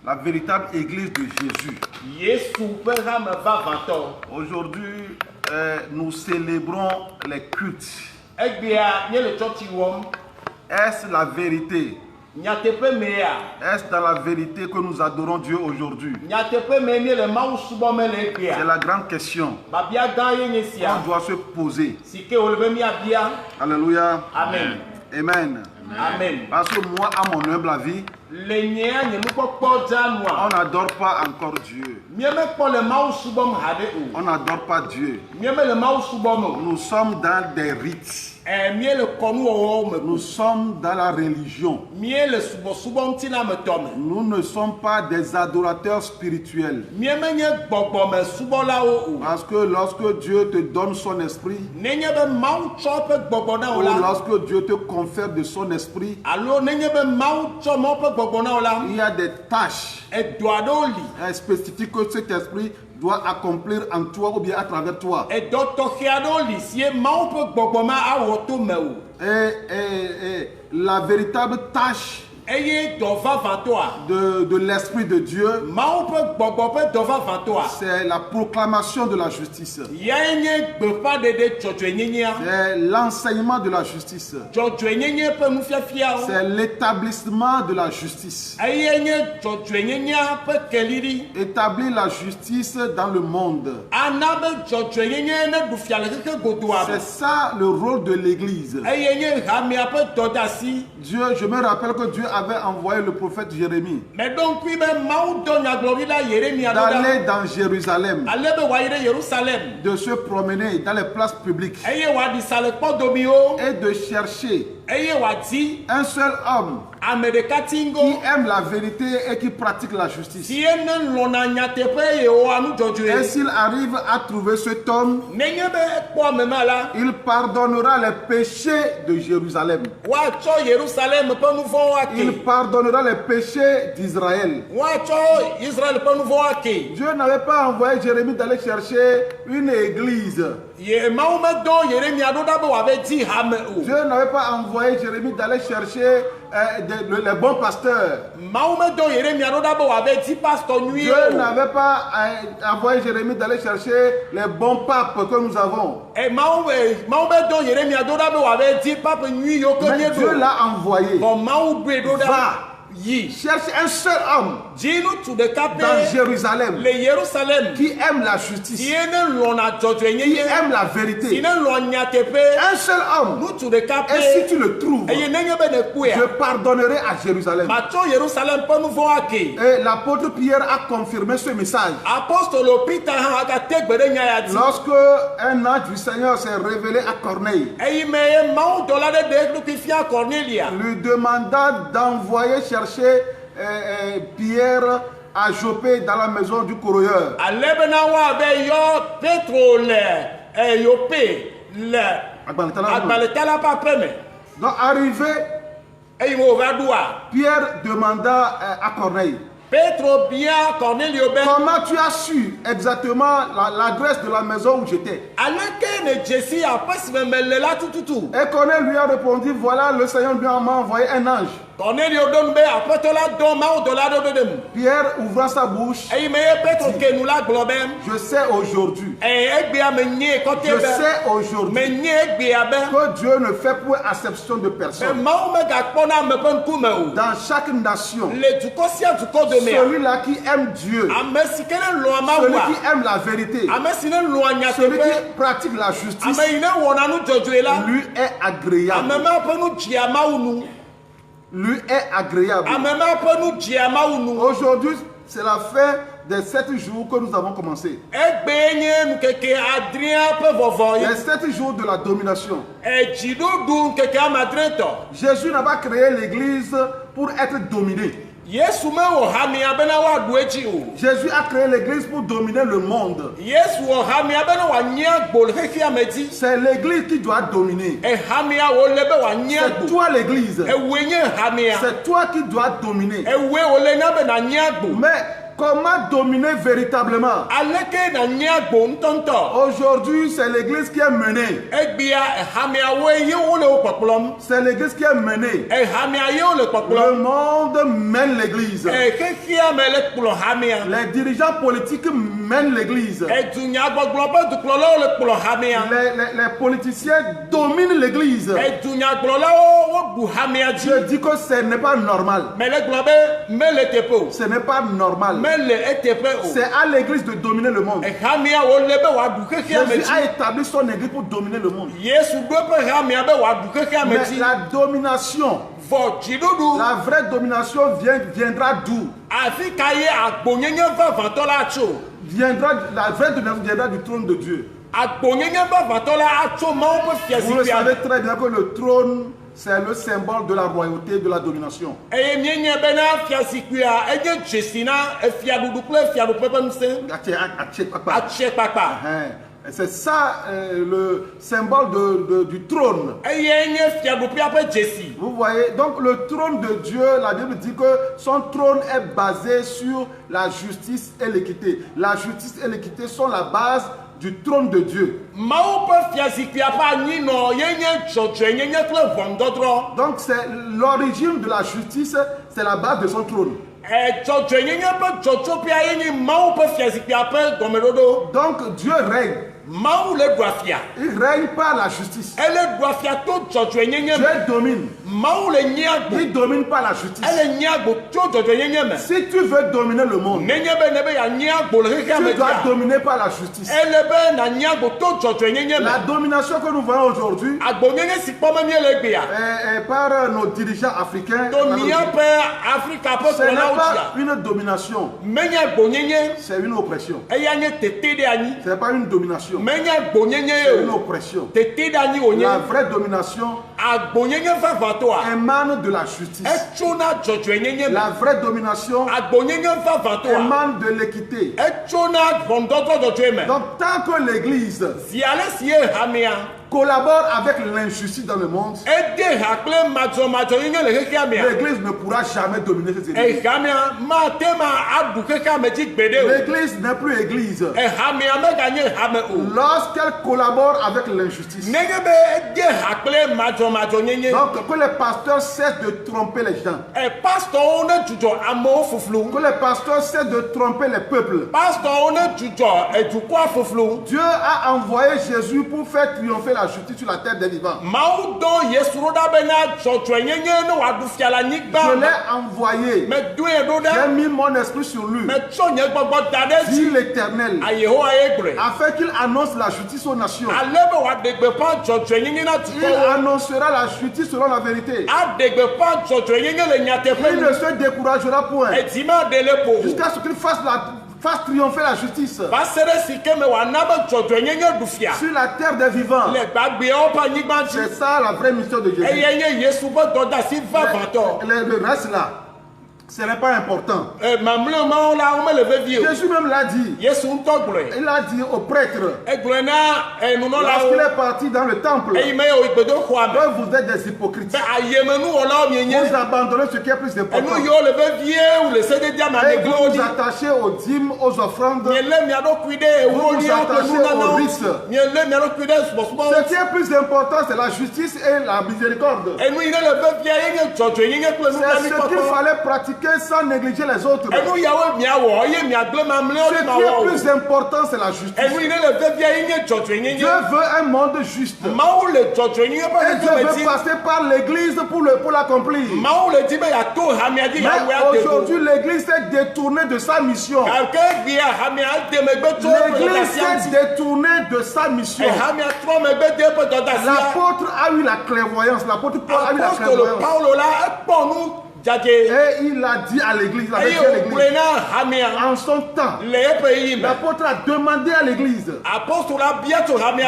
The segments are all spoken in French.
La véritable église de Jésus. Aujourd'hui, nous célébrons les cultes. Est-ce la vérité? Est-ce dans la vérité que nous adorons Dieu aujourd'hui? C'est la grande question qu'on doit se poser. Alléluia. Amen. Amen. Amen. Parce que moi, à mon humble avis, on n'adore pas encore Dieu. On n'adore pas Dieu. Nous sommes dans des rites. Nous sommes dans la religion. Nous ne sommes pas des adorateurs spirituels. Parce que lorsque Dieu te donne son esprit, ou lorsque Dieu te confère de son esprit, il y a des tâches spécifiques que cet esprit doit accomplir en toi ou bien à travers toi. Et la véritable tâche de l'Esprit de Dieu, c'est la proclamation de la justice. C'est l'enseignement de la justice. C'est l'établissement de la justice. Établir la justice dans le monde. C'est ça le rôle de l'Église. Dieu, je me rappelle que Dieu avait envoyé le prophète Jérémie d'aller dans Jérusalem, de se promener dans les places publiques et de chercher un seul homme qui aime la vérité et qui pratique la justice. Et s'il arrive à trouver cet homme, il pardonnera les péchés de Jérusalem. Il pardonnera les péchés d'Israël. Dieu n'avait pas envoyé Jérémie d'aller chercher une église. Dieu n'avait pas envoyé Jérémie d'aller chercher les bons pasteurs. Dieu n'avait pas envoyé Jérémie d'aller chercher les bons papes que nous avons. Mais Dieu l'a envoyé. Va. Cherche un seul homme dans Jérusalem qui aime la justice, qui aime la vérité. Un seul homme. Et si tu le trouves, je pardonnerai à Jérusalem. Et l'apôtre Pierre a confirmé ce message. Lorsque un ange du Seigneur s'est révélé à Corneille, lui demanda d'envoyer chercher Pierre à Joppé dans la maison du corroyeur. Donc arrivé, Pierre demanda à Corneille, comment tu as su exactement l'adresse de la maison où j'étais? Et Corneille lui a répondu, voilà, le Seigneur m'a envoyé un ange. Pierre ouvra sa bouche. Je sais aujourd'hui. Je sais aujourd'hui que Dieu ne fait point acception de personne. Dans chaque nation, celui-là qui aime Dieu, celui qui aime la vérité, celui qui pratique la justice, lui est agréable. Lui est agréable. Aujourd'hui, c'est la fin des 7 jours que nous avons commencé. Les 7 jours de la domination. Jésus n'a pas créé l'église pour être dominé. Jésus a créé l'église pour dominer le monde. C'est l'église qui doit dominer. C'est toi l'église. C'est toi qui dois dominer. Mais comment dominer véritablement? Aujourd'hui, c'est l'église qui est menée. C'est l'église qui est menée. Le monde mène l'église. Les dirigeants politiques mènent l'église. Les politiciens dominent l'église. Je dis que ce n'est pas normal. Ce n'est pas normal. C'est à l'église de dominer le monde. Jésus a établi son église pour dominer le monde. Mais la domination, la vraie domination viendra d'où? La vraie domination viendra du trône de Dieu. Vous le savez très bien que le trône, c'est le symbole de la royauté, de la domination. C'est ça le symbole du trône. Vous voyez, donc le trône de Dieu, la Bible dit que son trône est basé sur la justice et l'équité. La justice et l'équité sont la base du trône de Dieu. Donc c'est l'origine de la justice, c'est la base de son trône. Donc Dieu règne. Il règne par la justice. Dieu domine. Il domine par la justice. Si tu veux dominer le monde, tu dois dominer par la justice. La domination que nous voyons aujourd'hui par nos dirigeants africains, ce n'est pas une domination, c'est une oppression. Ce n'est pas une domination, c'est une oppression. La vraie domination émane de la justice. La vraie domination émane de l'équité. Donc tant que l'Église collabore avec l'injustice dans le monde, l'Église ne pourra jamais dominer cette église. L'Église n'est plus Église lorsqu'elle collabore avec l'injustice. Donc que les pasteurs cessent de tromper les gens. Que les pasteurs cessent de tromper les peuples. Dieu a envoyé Jésus pour faire triompher la justice sur la terre des vivants. Je l'ai envoyé. J'ai mis mon esprit sur lui, dit l'Éternel, afin qu'il annonce la justice aux nations. Il annoncera la justice selon la vérité. Il ne se découragera point jusqu'à ce qu'il fasse triompher la justice sur la terre des vivants. C'est ça la vraie mission de Jésus. Le reste là, ce n'est pas important. Jésus même l'a dit. Il a dit aux prêtres, lorsqu'il est parti dans le temple, que vous êtes des hypocrites. Vous abandonnez ce qui est plus important. Et vous vous attachez aux dîmes, aux offrandes. Vous vous attachez aux rites. Ce qui est plus important, c'est la justice et la miséricorde. C'est ce qu'il fallait pratiquer sans négliger les autres. Ce qui est plus important, c'est la justice. Dieu veut un monde juste. Et Dieu veut passer par l'église pour l'accomplir. Mais aujourd'hui, l'église s'est détournée de sa mission. L'église s'est détournée de sa mission. L'apôtre a eu la clairvoyance. L'apôtre Paul a eu la clairvoyance. Et il a dit à l'église, en son temps, l'apôtre a demandé à l'église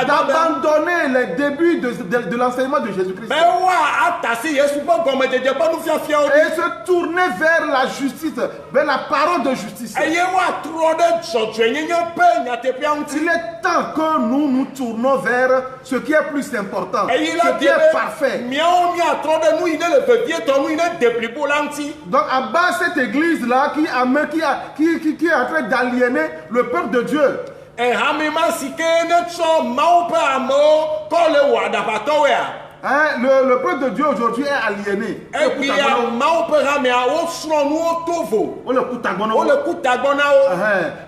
d'abandonner les débuts de l'enseignement de Jésus-Christ et se tourner vers la justice, vers la parole de justice. Il est temps que nous nous tournons vers ce qui est plus important, ce qui est parfait. Donc à bas cette église là qui est en train d'aliéner le peuple de Dieu. Le peuple de Dieu aujourd'hui est aliéné.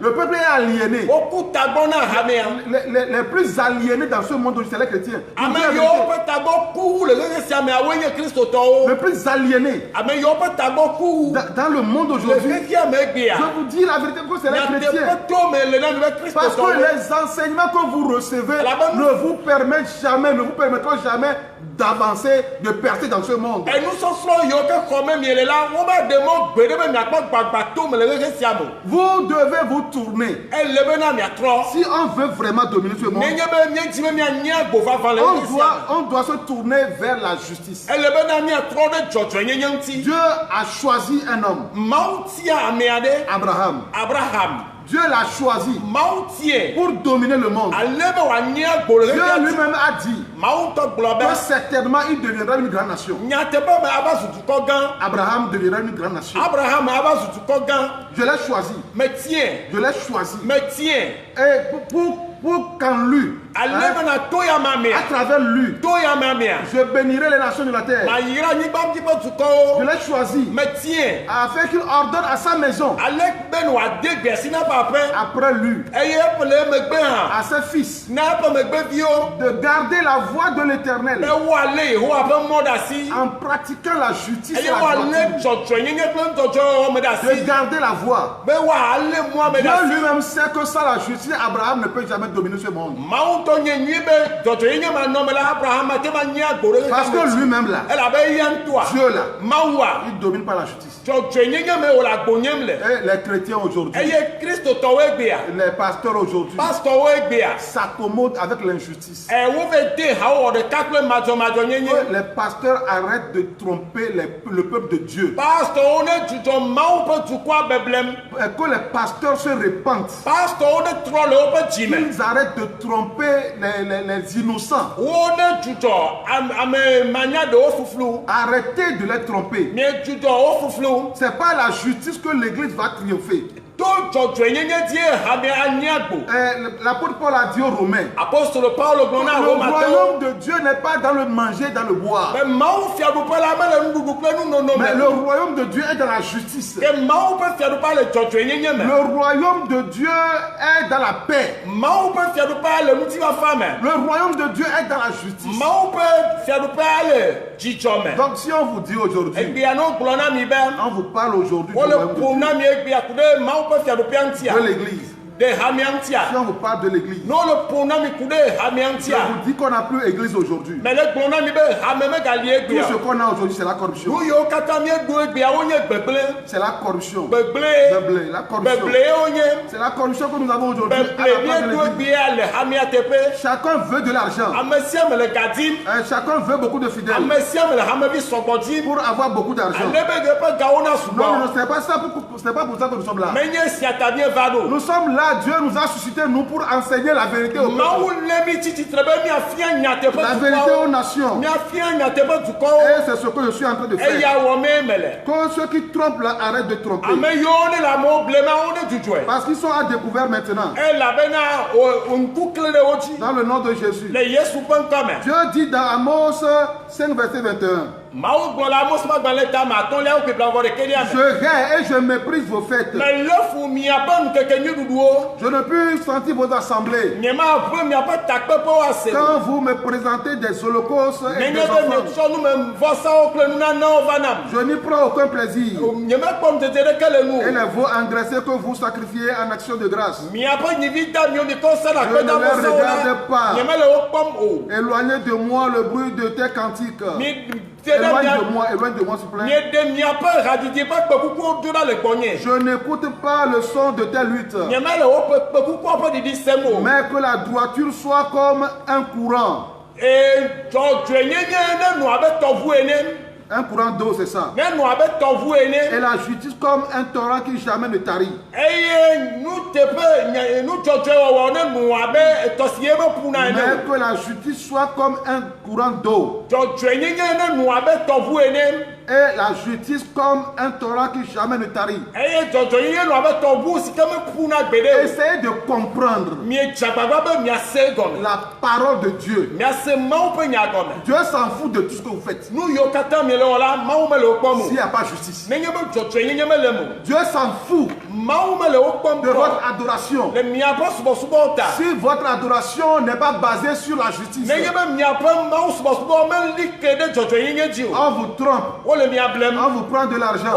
Le peuple est aliéné. Les plus aliénés dans ce monde, c'est les chrétiens. Le plus aliéné dans le monde aujourd'hui, je vous dis la vérité, c'est les chrétiens. Parce que les enseignements que vous recevez ne vous permettront jamais d'avancer, de percer dans ce monde. Vous devez vous tourner. Si on veut vraiment dominer ce monde, on doit se tourner vers la justice. Dieu a choisi un homme, Abraham. Dieu l'a choisi pour dominer le monde. Dieu lui-même a dit que certainement il deviendra une grande nation. Abraham deviendra une grande nation. Je l'ai choisi. Je l'ai choisi. Et pour qu'en lui, à travers lui, je bénirai les nations de la terre. Je l'ai choisi afin qu'il ordonne à sa maison, après lui, à ses fils, de garder la voie de l'Éternel en pratiquant la justice et la droiture. De garder la voie. Dieu lui-même sait que sans la justice, Abraham ne peut jamais dominer ce monde. Parce que lui-même là, Dieu là, il ne domine pas la justice. Et les chrétiens aujourd'hui, les pasteurs aujourd'hui, s'accommodent avec l'injustice. Les pasteurs arrêtent de tromper le peuple de Dieu. Et que les pasteurs se repentent. Ils arrêtent de tromper les innocents. Arrêtez de les tromper. C'est pas la justice que l'église va triompher. L'apôtre Paul a dit aux Romains, le royaume de Dieu n'est pas dans le manger, dans le boire. Mais le royaume de Dieu est dans la justice. Le royaume de Dieu est dans la paix. Le royaume de Dieu est dans la justice. Donc si on vous dit aujourd'hui, on vous parle aujourd'hui du royaume de l'église. Si on vous parle de l'église, je vous dis qu'on n'a plus église aujourd'hui. Tout ce qu'on a aujourd'hui, c'est la corruption. C'est la corruption. La corruption. C'est la corruption que nous avons aujourd'hui. Chacun veut de l'argent. Chacun veut beaucoup de fidèles pour avoir beaucoup d'argent. Non, ce n'est pas pour ça que nous sommes là. Nous sommes là. Dieu nous a suscité nous pour enseigner la vérité aux peuples. La vérité aux nations. Et c'est ce que je suis en train de faire. Que ceux qui trompent là arrêtent de tromper. Parce qu'ils sont à découvert maintenant. Dans le nom de Jésus. Dieu dit dans Amos 5 verset 21. Je hais et je méprise vos fêtes. Je ne puis sentir vos assemblées. Quand vous me présentez des holocaustes et des offrandes, je n'y prends aucun plaisir. Et les veaux engraissés que vous sacrifiez en action de grâce, je ne les regarde pas. Éloignez de moi le bruit de tes cantiques. Éloigne de moi, s'il vous plaît. Je n'écoute pas le son de tes luttes. Mais que la droiture soit comme un courant. Un courant d'eau, c'est ça. Et la justice comme un torrent qui jamais ne tarit. Mais que la justice soit comme un courant d'eau. Et la justice comme un torrent qui jamais ne tarit. Essayez de comprendre la parole de Dieu. Dieu s'en fout de tout ce que vous faites. S'il n'y a pas justice. Dieu s'en fout de votre adoration. Si votre adoration n'est pas basée sur la justice, on vous trompe, on vous prend de l'argent,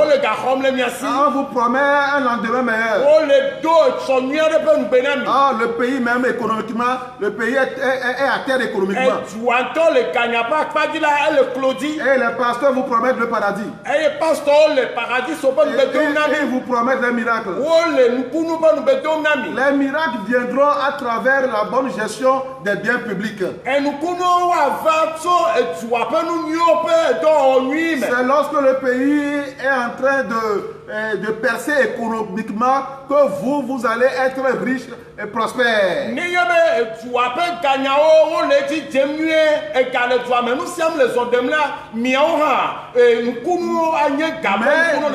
on vous promet un lendemain meilleur. Le pays même économiquement, le pays est à terre économiquement. Et les pasteurs vous promettent le paradis. Et ils vous promettent des miracles. Les miracles viendront à travers la bonne gestion des biens publics. C'est lorsque le pays est en train de percer économiquement que vous allez être riche et prospère. Mais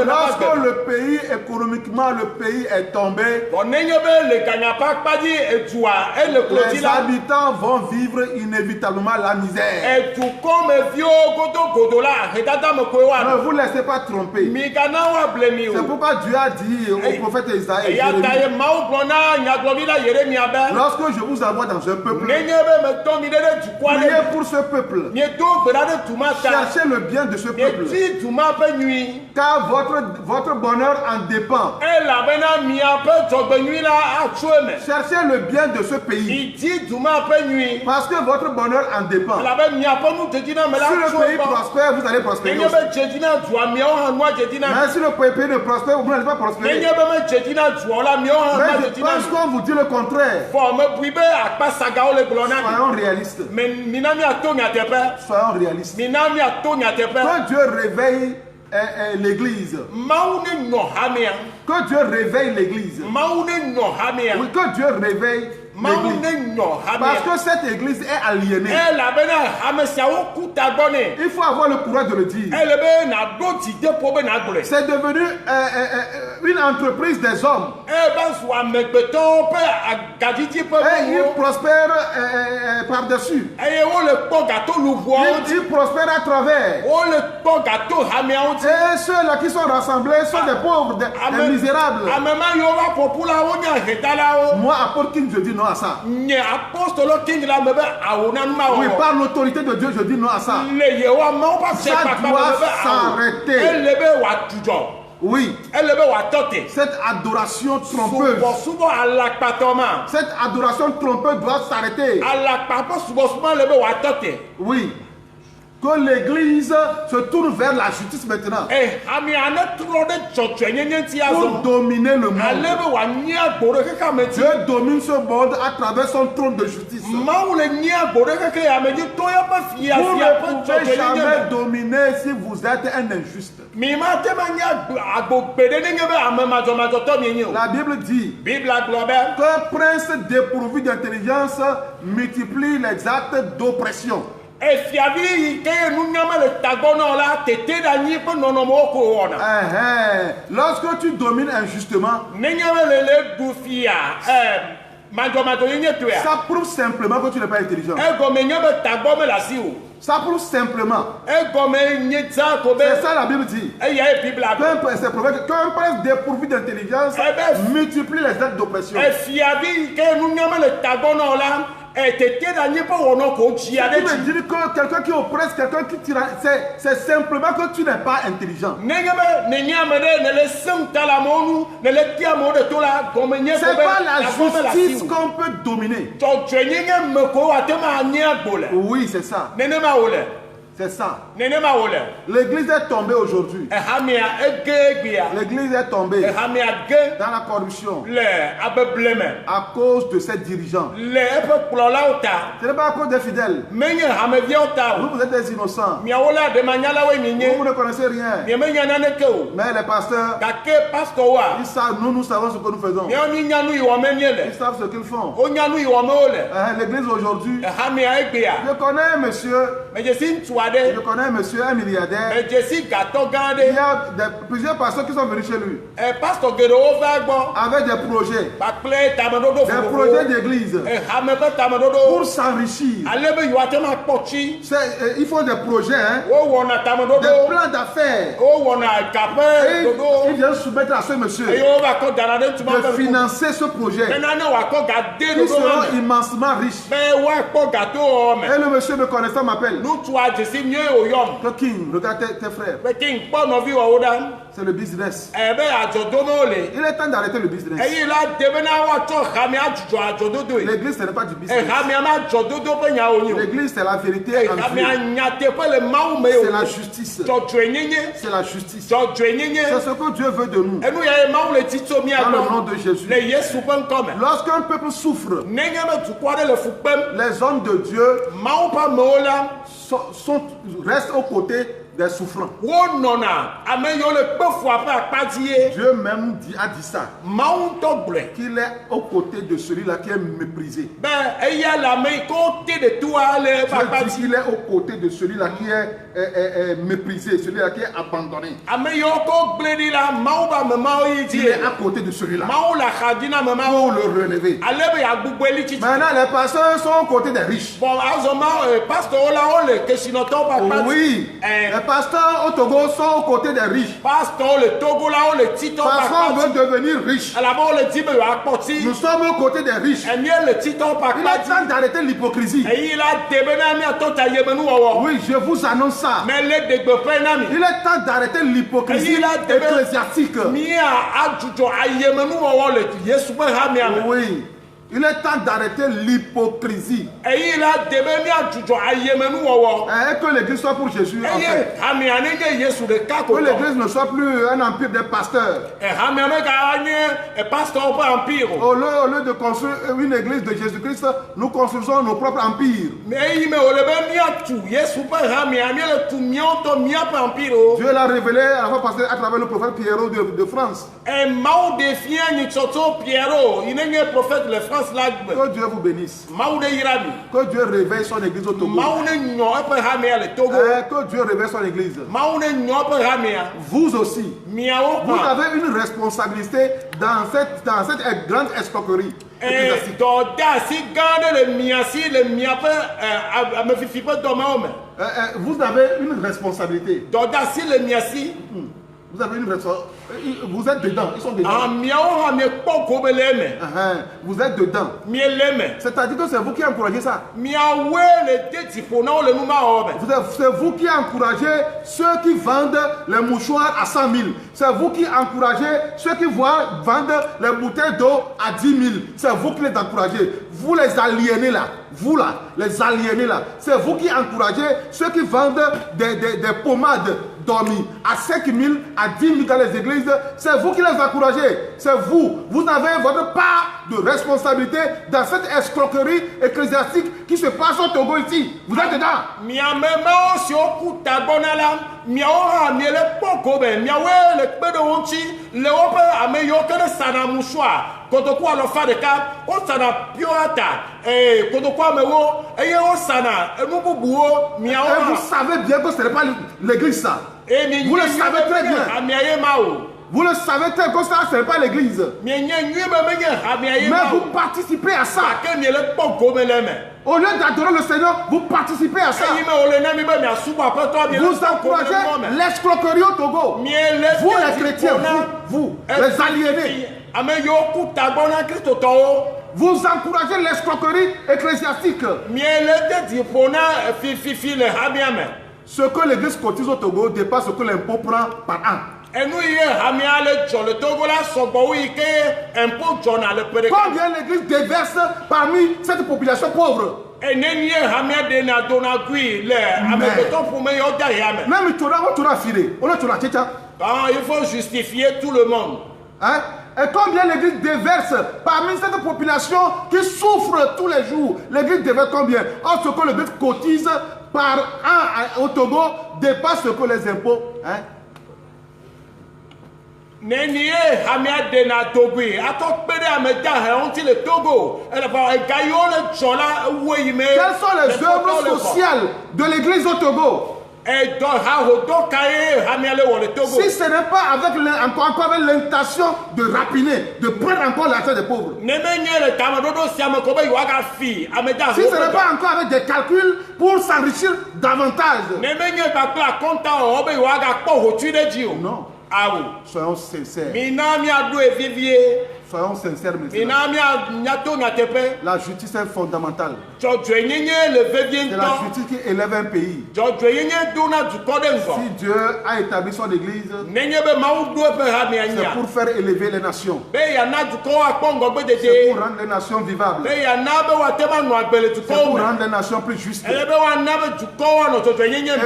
lorsque le pays économiquement le pays est tombé, les habitants vont vivre inévitablement la misère. Ne vous laissez pas tromper. C'est pourquoi Dieu a dit au prophète Isaïe, lorsque je vous envoie dans un peuple, priez pour ce peuple. Cherchez le bien de ce peuple. Car votre bonheur en dépend. Cherchez le bien de ce pays. Parce que votre bonheur en dépend. Si le pays prospère, vous allez prospérer aussi. Mais si le pays ne prospère, vous n'allez pas prospérer. Mais je pense qu'on vous dit le contraire. Soyons réalistes. Soyons réalistes. Quand Dieu réveille l'église, que Dieu réveille l'église, oui, que Dieu réveille l'église, parce que cette église est aliénée. Il faut avoir le courage de le dire. C'est devenu une entreprise des hommes. Et ils prospèrent par-dessus. Ils prospèrent à travers. Et ceux-là qui sont rassemblés sont des pauvres, des misérables. Moi, apôtre King, je dis non à ça. Oui, par l'autorité de Dieu, je dis non à ça. Ça doit s'arrêter. Oui. Cette adoration trompeuse. Cette adoration trompeuse doit s'arrêter. Oui. Que l'église se tourne vers la justice maintenant. Pour dominer le monde. Dieu domine ce monde à travers son trône de justice. Vous ne pouvez jamais dominer si vous êtes un injuste. La Bible dit qu'un prince dépourvu d'intelligence multiplie les actes d'oppression. Lorsque tu domines injustement, ça prouve simplement que tu n'es pas intelligent. Ça prouve simplement. C'est ça la Bible dit. Qu'un prince dépourvu d'intelligence multiplie les actes d'oppression. Tu veux dire que quelqu'un qui oppresse, quelqu'un qui tire, c'est simplement que tu n'es pas intelligent. C'est pas la justice qu'on peut dominer. Oui, c'est ça. C'est ça. L'église est tombée aujourd'hui. L'église est tombée dans la corruption à cause de ses dirigeants. Ce n'est pas à cause des fidèles. Vous êtes des innocents. Vous ne connaissez rien. Mais les pasteurs, ils savent, nous savons ce que nous faisons. Ils savent ce qu'ils font. L'église aujourd'hui, je connais un monsieur. Je connais un monsieur, un milliardaire. Il y a plusieurs personnes qui sont venues chez lui. Avec des projets. Des projets d'église. Pour s'enrichir. Il faut des projets, hein? Des plans d'affaires. Et il vient soumettre à ce monsieur de financer ce projet. Ils seront immensement riches. Et le monsieur me connaissant m'appelle. King, regarde tes frères. C'est le business. Il est temps d'arrêter le business. L'église, ce n'est pas du business. L'église, c'est la vérité en Dieu. C'est la justice. C'est la justice. C'est ce que Dieu veut de nous. Dans le nom de Jésus. Lorsqu'un peuple souffre, les hommes de Dieu restent aux côtés des souffrants. Dieu même a dit ça. Qu'il est aux côtés de celui-là qui est méprisé. Dieu dit qu'il est aux côtés de celui-là qui est méprisé, celui-là qui est abandonné. Il est à côté de celui-là pour le relever. Maintenant, les pasteurs sont aux côtés des riches. Oui. Les pasteurs au Togo sont aux côtés des riches. Parce qu'on veut devenir riche. Nous sommes aux côtés des riches. Il est temps d'arrêter l'hypocrisie. Oui, je vous annonce ça. Il est temps d'arrêter l'hypocrisie ecclésiastique. Oui. Il est temps d'arrêter l'hypocrisie. Et que l'église soit pour Jésus. En fait. Que l'église ne soit plus un empire des pasteurs. Au lieu de construire une église de Jésus-Christ, nous construisons nos propres empires. Dieu l'a révélé à la fois à travers le prophète Pierrot de France. Que Dieu vous bénisse. Que Dieu réveille son église au Togo. Que Dieu réveille son église. Vous aussi. Vous avez une responsabilité dans cette grande escroquerie. Vous avez une responsabilité. Vous avez une responsabilité. Vous êtes dedans. Ils sont dedans. Vous êtes dedans. C'est-à-dire que c'est vous qui encouragez ça. C'est vous qui encouragez ceux qui vendent les mouchoirs à 100 000. C'est vous qui encouragez ceux qui vendent les bouteilles d'eau à 10 000. C'est vous qui les encouragez. Vous les aliénés là. Vous là, les aliénés là. C'est vous qui encouragez ceux qui vendent des pommades dormies à 5 000, à 10 000 dans les églises. C'est vous qui les encouragez. C'est vous. Vous avez votre part de responsabilité dans cette escroquerie ecclésiastique qui se passe au Togo ici. Vous êtes dedans. Vous savez bien que ce n'est pas l'église ça. Vous le savez très bien. Vous le savez très bien que ça, ce n'est pas l'église. Mais vous participez à ça. Au lieu d'adorer le Seigneur, vous participez à ça. Vous encouragez l'escroquerie au Togo. Vous les chrétiens, vous les aliénés. Vous encouragez l'escroquerie ecclésiastique. Ce que l'église cotise au Togo dépasse ce que l'impôt prend par an. Combien l'église déverse parmi cette population pauvre? Même il faut justifier tout le monde. Hein? Et combien l'église déverse parmi cette population qui souffre tous les jours? L'église déverse combien? Or, ce que l'église cotise par an au Togo dépasse ce que les impôts. Hein? Quelles sont les œuvres sociales de l'église au Togo? Si ce n'est pas avec encore avec l'intention de rapiner, de prendre encore l'argent des pauvres. Si ce n'est pas encore avec des calculs pour s'enrichir davantage. Non. Soyons sincères. Soyons sincères, messieurs. La justice est fondamentale. C'est la justice qui élève un pays. Si Dieu a établi son église, c'est pour faire élever les nations. C'est pour rendre les nations vivables. C'est pour rendre les nations plus justes. Et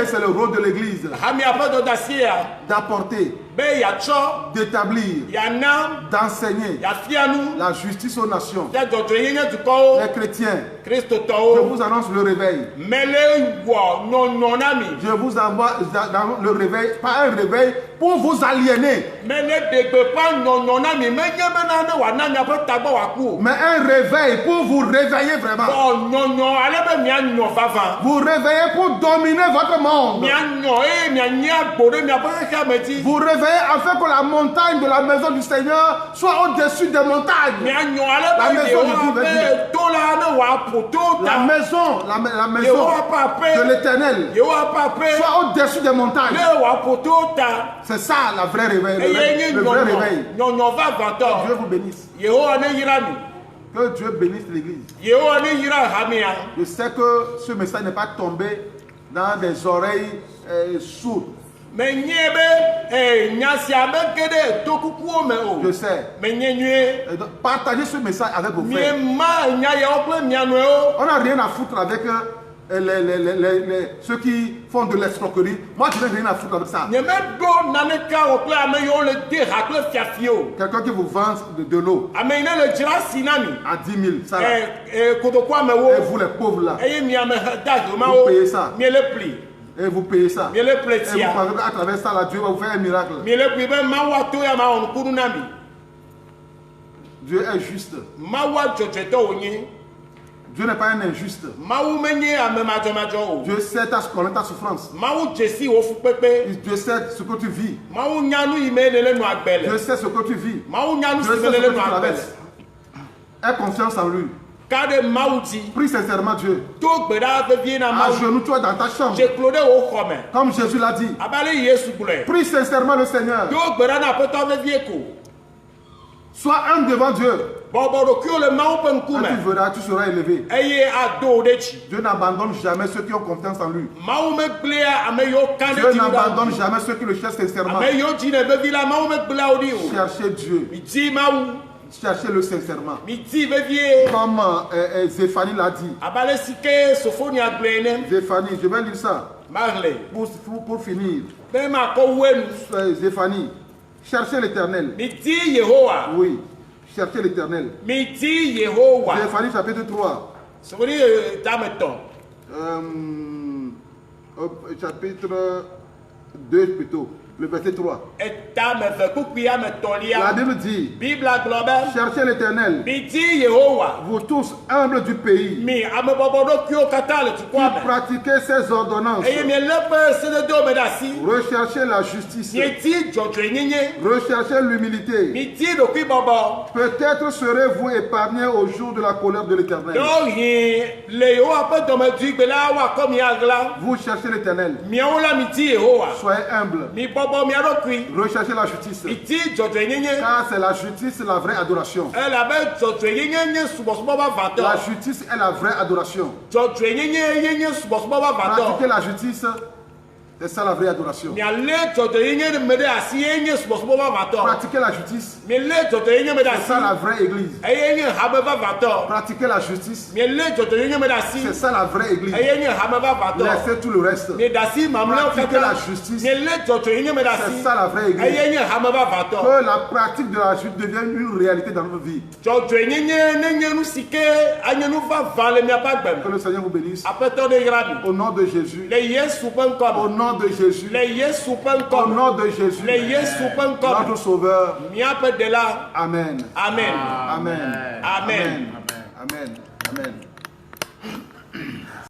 c'est le rôle de l'église d'apporter, d'établir, d'enseigner la justice aux nations. Les chrétiens, je vous annonce le réveil. Je vous envoie dans le réveil, pas un réveil pour vous aliéner, mais un réveil pour vous réveiller vraiment. Vous réveillez pour dominer votre monde. Vous réveillez afin que la montagne de la maison du Seigneur soit au-dessus des montagnes. La maison du Dieu, la maison de l'Éternel soit au-dessus des montagnes. C'est ça la vraie réveil. Le vrai réveil. Que Dieu vous bénisse. Que Dieu bénisse l'église. Je sais que ce message n'est pas tombé dans des oreilles sourdes. Je sais. Partagez ce message avec vos frères. On n'a rien à foutre avec ceux qui font de l'escroquerie. Moi, je n'ai rien à foutre avec ça. Quelqu'un qui vous vend de l'eau à 10 000, ça là. Et vous les pauvres là, vous payez ça. Et vous payez ça. Et vous parlez à travers ça, là, Dieu va vous faire un miracle. Dieu est juste. Dieu n'est pas un injuste. Dieu sait ta souffrance. Dieu sait ce que tu vis. Dieu sait ce que tu vis. Dieu sait ce que tu traverses. Aie confiance en lui. Prie sincèrement Dieu. Agenouille-toi dans ta chambre. Comme Jésus l'a dit. Prie sincèrement le Seigneur. Sois humble devant Dieu. Quand tu verras, tu seras élevé. Dieu n'abandonne jamais ceux qui ont confiance en lui. Dieu n'abandonne jamais ceux qui le cherchent sincèrement. Cherchez Dieu. Cherchez-le sincèrement. Comme Zéphanie l'a dit. Zéphanie, je vais lire ça. Pour finir. Zéphanie, cherchez l'Éternel. Oui, cherchez l'Éternel. Zéphanie chapitre 3. Chapitre 2 plutôt. Le verset 3. La Bible dit, cherchez l'Éternel, vous tous humbles du pays, qui pratiquez ses ordonnances, recherchez la justice, recherchez l'humilité. Peut-être serez-vous épargnés au jour de la colère de l'Éternel. Vous cherchez l'Éternel, soyez humbles. Recherchez la justice. Car c'est la justice, la vraie adoration. La justice est la vraie adoration. Pratiquer la justice, c'est ça la vraie adoration. Pratiquer la justice, c'est ça la vraie église. Pratiquer la justice, c'est ça la vraie église. Laissez tout le reste. Pratiquer la justice, c'est ça la vraie église. Que la pratique de la justice devienne une réalité dans notre vie. Que le Seigneur vous bénisse. Au nom de Jésus. Au nom de Jésus. Au nom de Jésus. Notre Sauveur. Amen. Amen. Amen. Amen. Amen. Amen.